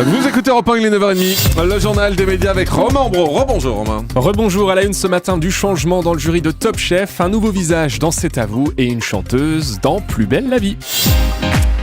Vous écoutez Europe 1, il est 9h30, le journal des médias avec Romain Bro. Rebonjour Romain. Rebonjour, à la une ce matin du changement dans le jury de Top Chef, un nouveau visage dans C'est à vous et une chanteuse dans Plus belle la vie.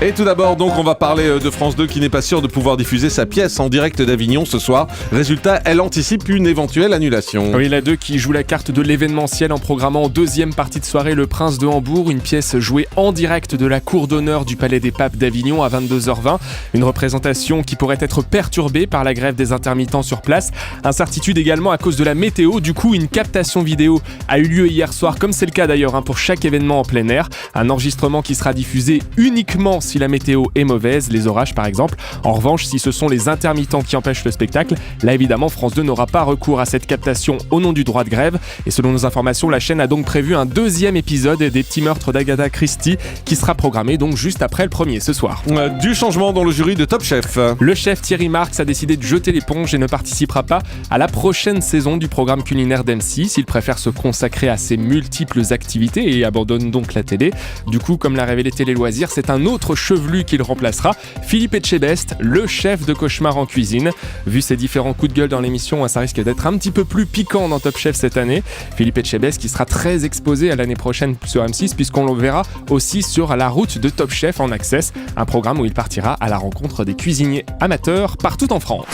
Et tout d'abord, donc, on va parler de France 2 qui n'est pas sûre de pouvoir diffuser sa pièce en direct d'Avignon ce soir. Résultat, elle anticipe une éventuelle annulation. Oui, la 2 qui joue la carte de l'événementiel en programmant en deuxième partie de soirée Le Prince de Hambourg, une pièce jouée en direct de la cour d'honneur du Palais des Papes d'Avignon à 22h20. Une représentation qui pourrait être perturbée par la grève des intermittents sur place. Incertitude également à cause de la météo. Du coup, une captation vidéo a eu lieu hier soir, comme c'est le cas d'ailleurs pour chaque événement en plein air. Un enregistrement qui sera diffusé uniquement si la météo est mauvaise, les orages par exemple. En revanche, si ce sont les intermittents qui empêchent le spectacle, là évidemment France 2 n'aura pas recours à cette captation au nom du droit de grève. Et selon nos informations, la chaîne a donc prévu un deuxième épisode des petits meurtres d'Agatha Christie qui sera programmé donc juste après le premier ce soir. Du changement dans le jury de Top Chef. Le chef Thierry Marx a décidé de jeter l'éponge et ne participera pas à la prochaine saison du programme culinaire d'M6. Il préfère se consacrer à ses multiples activités et abandonne donc la télé. Du coup, comme l'a révélé Télé Loisirs, c'est un autre chevelu qu'il remplacera, Philippe Etchebest, le chef de Cauchemar en cuisine. Vu ses différents coups de gueule dans l'émission, ça risque d'être un petit peu plus piquant dans Top Chef cette année. Philippe Etchebest qui sera très exposé à l'année prochaine sur M6 puisqu'on le verra aussi sur la route de Top Chef en Access, un programme où il partira à la rencontre des cuisiniers amateurs partout en France.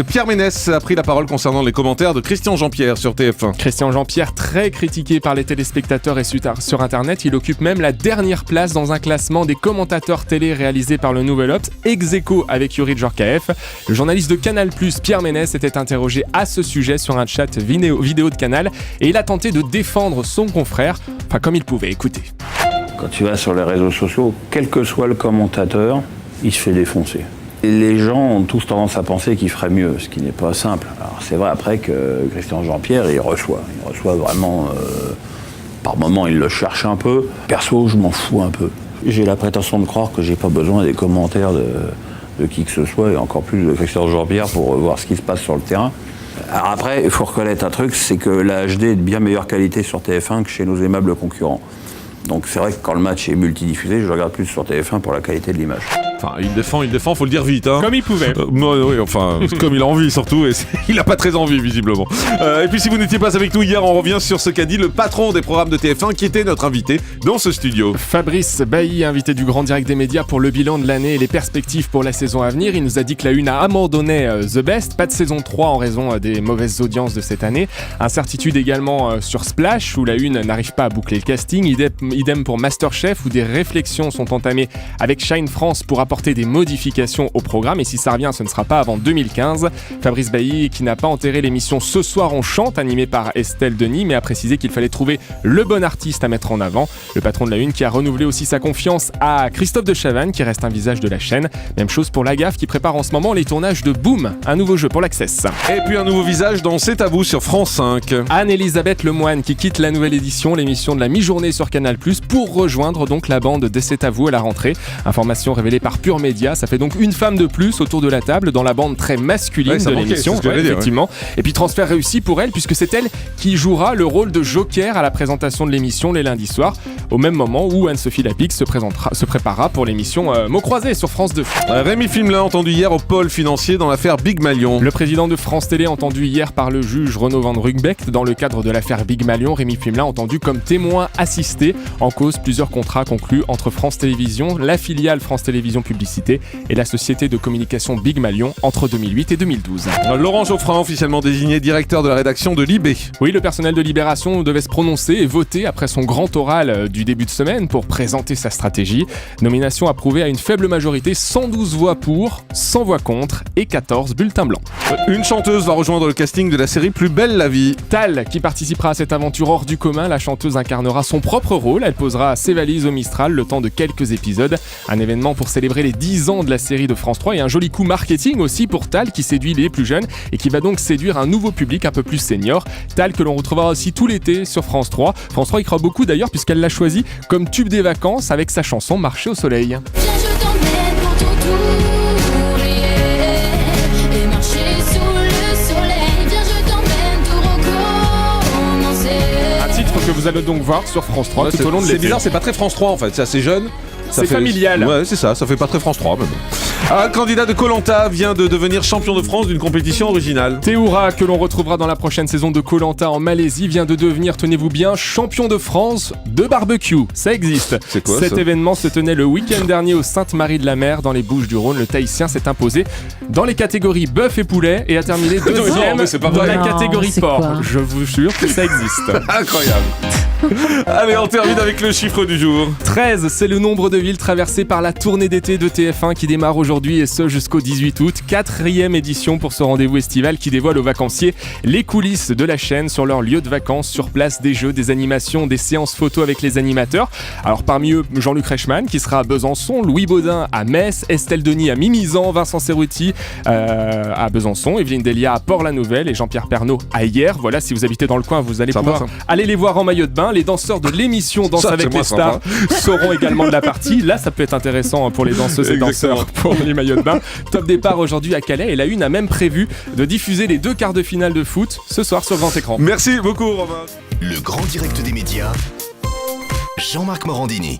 Pierre Ménès a pris la parole concernant les commentaires de Christian Jean-Pierre sur TF1. Christian Jean-Pierre, très critiqué par les téléspectateurs et sur Internet, il occupe même la dernière place dans un classement des commentateurs télé réalisé par le Nouvel Obs, ex-aequo avec Yuri Djorkaeff. Le journaliste de Canal+, Pierre Ménès, était interrogé à ce sujet sur un chat vidéo de Canal et il a tenté de défendre son confrère, enfin comme il pouvait. Écoutez. Quand tu vas sur les réseaux sociaux, quel que soit le commentateur, il se fait défoncer. Et les gens ont tous tendance à penser qu'il ferait mieux, ce qui n'est pas simple. Alors c'est vrai après que Christian Jean-Pierre, il reçoit vraiment, par moments il le cherche un peu. Perso, je m'en fous un peu. J'ai la prétention de croire que j'ai pas besoin des commentaires de qui que ce soit, et encore plus de Christian Jean-Pierre pour voir ce qui se passe sur le terrain. Alors après, il faut reconnaître un truc, c'est que la HD est de bien meilleure qualité sur TF1 que chez nos aimables concurrents. Donc c'est vrai que quand le match est multidiffusé, je regarde plus sur TF1 pour la qualité de l'image. Enfin, il défend, faut le dire vite. Hein. Comme il pouvait. Oui, enfin, comme il a envie surtout, et il a pas très envie visiblement. Et puis si vous n'étiez pas avec nous hier, on revient sur ce qu'a dit le patron des programmes de TF1 qui était notre invité dans ce studio. Fabrice Bailly, invité du Grand Direct des médias pour le bilan de l'année et les perspectives pour la saison à venir. Il nous a dit que la une a abandonné The Best, pas de saison 3 en raison des mauvaises audiences de cette année. Incertitude également sur Splash, où la une n'arrive pas à boucler le casting. Idem pour Masterchef, où des réflexions sont entamées avec Shine France pour apporter des modifications au programme, et si ça revient, ce ne sera pas avant 2015. Fabrice Bailly, qui n'a pas enterré l'émission Ce soir on chante, animée par Estelle Denis, mais a précisé qu'il fallait trouver le bon artiste à mettre en avant. Le patron de la une qui a renouvelé aussi sa confiance à Christophe de Chavannes, qui reste un visage de la chaîne. Même chose pour La Gaffe, qui prépare en ce moment les tournages de Boom, un nouveau jeu pour l'Access. Et puis un nouveau visage dans C'est à vous sur France 5. Anne-Elisabeth Lemoine qui quitte la nouvelle édition, l'émission de la mi-journée sur Canal+, pour rejoindre donc la bande de C'est à vous à la rentrée. Information révélée par Pure Média, ça fait donc une femme de plus autour de la table dans la bande très masculine de l'émission. Effectivement. Et puis transfert réussi pour elle, puisque c'est elle qui jouera le rôle de joker à la présentation de l'émission les lundis soirs, au même moment où Anne-Sophie Lapix se préparera pour l'émission Mots croisés sur France 2. Rémi Fimelin, entendu hier au pôle financier dans l'affaire Big Malion. Le président de France Télé, entendu hier par le juge Renaud Van Rugbect dans le cadre de l'affaire Big Malion. Rémi Fimelin, entendu comme témoin assisté. En cause, plusieurs contrats conclus entre France Télévisions, la filiale France Télévisions Publicité et la société de communication Big Malion entre 2008 et 2012. Laurent Geoffrin, officiellement désigné directeur de la rédaction de Libé. Oui, le personnel de Libération devait se prononcer et voter après son grand oral du début de semaine pour présenter sa stratégie. Nomination approuvée à une faible majorité, 112 voix pour, 100 voix contre et 14 bulletins blancs. Une chanteuse va rejoindre le casting de la série Plus belle la vie. Tal, qui participera à cette aventure hors du commun, la chanteuse incarnera son propre rôle. Elle posera ses valises au Mistral le temps de quelques épisodes. Un événement pour célébrer les 10 ans de la série de France 3 et un joli coup marketing aussi pour Tal qui séduit les plus jeunes et qui va donc séduire un nouveau public un peu plus senior. Tal que l'on retrouvera aussi tout l'été sur France 3. France 3 y croit beaucoup d'ailleurs puisqu'elle l'a choisi comme tube des vacances avec sa chanson Marcher au soleil. Viens, je t'emmène pour ton tour, et marcher sous le soleil. Viens, je t'emmène tout recommencer. Un titre que vous allez donc voir sur France 3 tout au long de l'été. C'est bizarre, c'est pas très France 3 en fait, c'est assez jeune. C'est familial. Ouais, c'est ça fait pas très France 3, mais bon. Un candidat de Koh-Lanta vient de devenir champion de France d'une compétition originale. Théoura, que l'on retrouvera dans la prochaine saison de Koh-Lanta en Malaisie, vient de devenir, tenez-vous bien, champion de France de barbecue. Ça existe. C'est quoi, Cet ça événement se tenait le week-end dernier au Sainte-Marie-de-la-Mer, dans les Bouches-du-Rhône. Le Tahitien s'est imposé dans les catégories bœuf et poulet et a terminé deuxième Non, mais c'est pas dans vrai. la Non, catégorie c'est porc. quoi Je vous jure que ça existe. Incroyable. Allez, on termine avec le chiffre du jour. 13, c'est le nombre de villes traversées par la tournée d'été de TF1 qui démarre aujourd'hui et ce jusqu'au 18 août. 4e édition pour ce rendez-vous estival qui dévoile aux vacanciers les coulisses de la chaîne sur leur lieu de vacances, sur place, des jeux, des animations, des séances photos avec les animateurs. Alors parmi eux, Jean-Luc Reichmann qui sera à Besançon, Louis Baudin à Metz, Estelle Denis à Mimizan, Vincent Cerruti à Besançon, Evelyne Delia à Port-la-Nouvelle et Jean-Pierre Pernaut à Hyères. Voilà, si vous habitez dans le coin, vous allez Sympa, pouvoir aller les voir en maillot de bain. Les danseurs de l'émission Danse Ça, c'est avec moins les stars seront également de la partie. Là, ça peut être intéressant pour les danseuses et danseurs pour les maillots de bain. Top départ aujourd'hui à Calais et la Une a même prévu de diffuser les 2 quarts de finale de foot ce soir sur grand écran. Merci beaucoup, Romain. Le grand direct des médias, Jean-Marc Morandini.